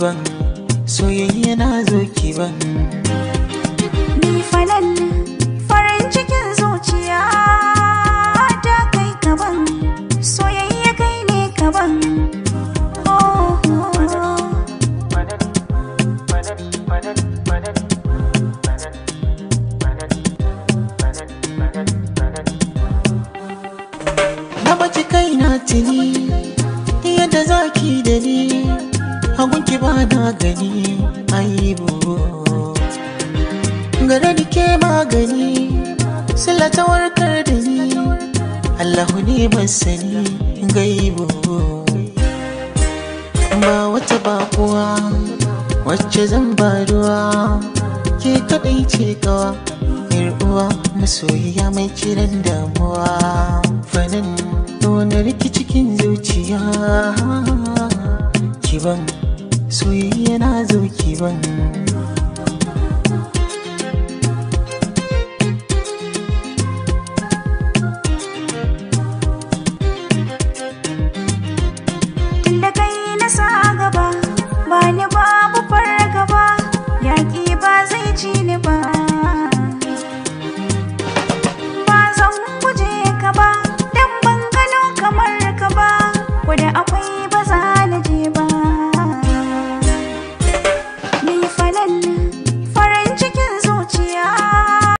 kiban soyayya na zo kiban ni falal farin cikin zuciya ta kai kaban soyayya kai ne kaban na baki kai na tuni yadda zaki da ni hagunki ba na gani aibu gare da ke magani sila ta warkar da ni Allahu ne masani gaibu ba wata bakuwa wacce zan ba ruwa ke kadai ce kawa uwa masoyiya mai kiran damuwa fanin wani rikici cikin zuciya kiban soyayya na zo kiban